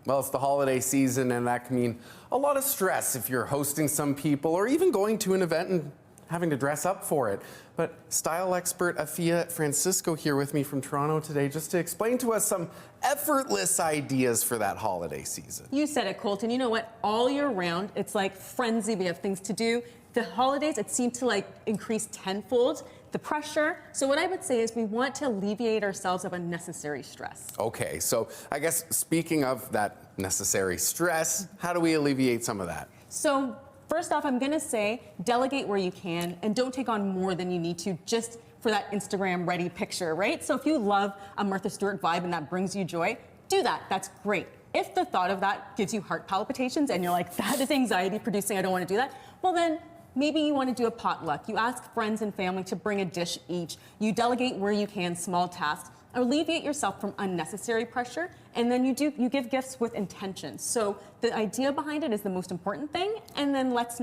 Well, it's the holiday season, and that can mean a lot of stress if you're hosting some people or even going to an event and having to dress up for it. But style expert Afiya Francisco here with me from Toronto today just to explain to us some effortless ideas for that holiday season. You said it, Colton. You know what? All year round, it's like frenzy. We have things to do. The holidays, it seems to like increase tenfold the pressure. So what I would say is we want to alleviate ourselves of unnecessary stress. Okay, so I guess speaking of that necessary stress, how do we alleviate some of that? So first off, I'm gonna say delegate where you can and don't take on more than you need to just for that Instagram ready picture, right? So if you love a Martha Stewart vibe and that brings you joy, do that, that's great. If the thought of that gives you heart palpitations and you're like, that is anxiety producing, I don't wanna do that, well then, maybe you want to do a potluck. You ask friends and family to bring a dish each. You delegate where you can, small tasks. Alleviate yourself from unnecessary pressure, and then you give gifts with intention. So the idea behind it is the most important thing, and then let's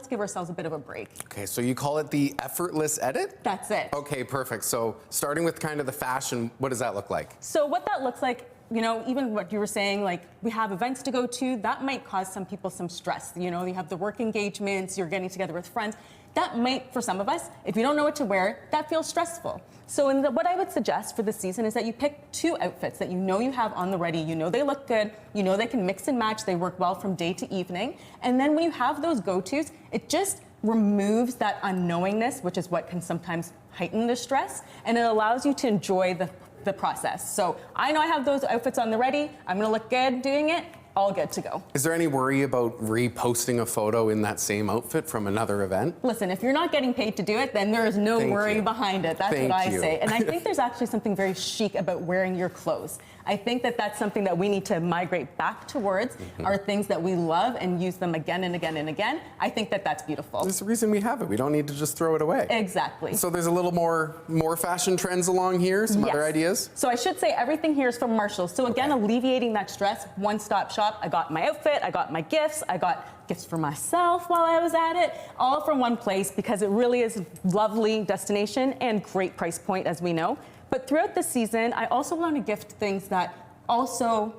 give ourselves a bit of a break. Okay, so you call it the effortless edit? That's it. Okay, perfect. So starting with kind of the fashion, what does that look like? So what that looks like, you know, even what you were saying, like we have events to go to, that might cause some people some stress. You know, you have the work engagements, you're getting together with friends. That might, for some of us, if you don't know what to wear, that feels stressful. So what I would suggest for this season is that you pick 2 outfits that you know you have on the ready, you know they look good, you know they can mix and match, they work well from day to evening. And then when you have those go-tos, it just removes that unknowingness, which is what can sometimes heighten the stress, and it allows you to enjoy the process. So I know I have those outfits on the ready, I'm gonna look good doing it, all good to go. Is there any worry about reposting a photo in that same outfit from another event? Listen, if you're not getting paid to do it, then there is no worry behind it. That's what I say. And I think there's actually something very chic about wearing your clothes. I think that that's something that we need to migrate back towards, are things that we love and use them again and again and again. I think that that's beautiful. There's a reason we have it. We don't need to just throw it away. Exactly. So there's a little more fashion trends along here, some other ideas? So I should say everything here is from Marshalls. So again, alleviating that stress, one-stop shop. I got my outfit, I got my gifts, I got gifts for myself while I was at it, all from one place because it really is a lovely destination and great price point, as we know. But throughout the season, I also want to gift things that also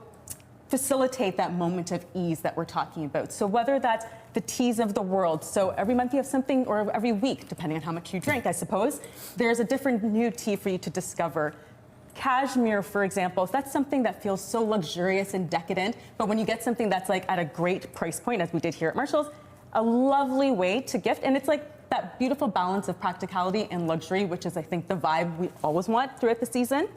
facilitate that moment of ease that we're talking about. So whether that's the teas of the world, so every month you have something, or every week, depending on how much you drink, I suppose, there's a different new tea for you to discover. Cashmere, for example, that's something that feels so luxurious and decadent, but when you get something that's like at a great price point, as we did here at Marshalls, a lovely way to gift, and it's like that beautiful balance of practicality and luxury, which is, I think, the vibe we always want throughout the season.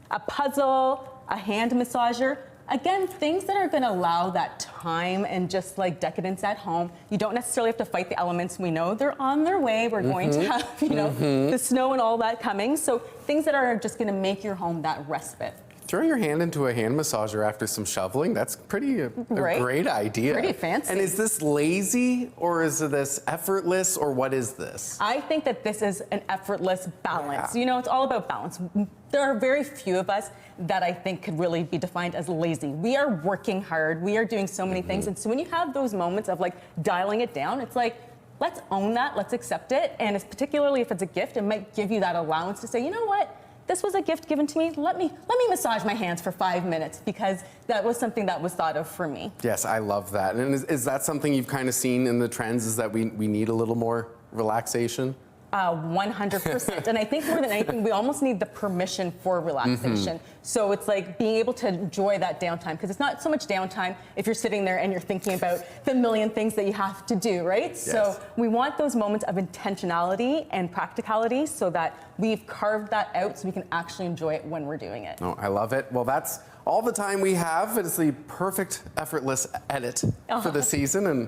A puzzle, a hand massager, again, things that are gonna allow that time and just like decadence at home. You don't necessarily have to fight the elements. We know they're on their way. We're going to have, you know, the snow and all that coming. So things that are just gonna make your home that respite. Throwing your hand into a hand massager after some shoveling, that's a great idea. Pretty fancy. And is this lazy, or is this effortless, or what is this? I think that this is an effortless balance. You know, it's all about balance. There are very few of us that I think could really be defined as lazy. We are working hard, we are doing so many things, and so when you have those moments of like dialing it down, it's like, let's own that, let's accept it, and it's particularly if it's a gift, it might give you that allowance to say, you know what? This was a gift given to me. Let me massage my hands for 5 minutes because that was something that was thought of for me. Yes, I love that. And is that something you've kind of seen in the trends, is that we need a little more relaxation? 100%. And I think more than anything, we almost need the permission for relaxation. So it's like being able to enjoy that downtime, because it's not so much downtime if you're sitting there and you're thinking about the million things that you have to do, right? Yes. So we want those moments of intentionality and practicality so that we've carved that out so we can actually enjoy it when we're doing it. Oh, I love it. Well, that's all the time we have. It's the perfect effortless edit for the season, and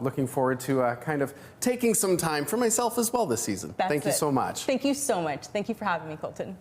looking forward to kind of taking some time for myself as well this season. Thank you so much. Thank you so much. Thank you for having me, Colton.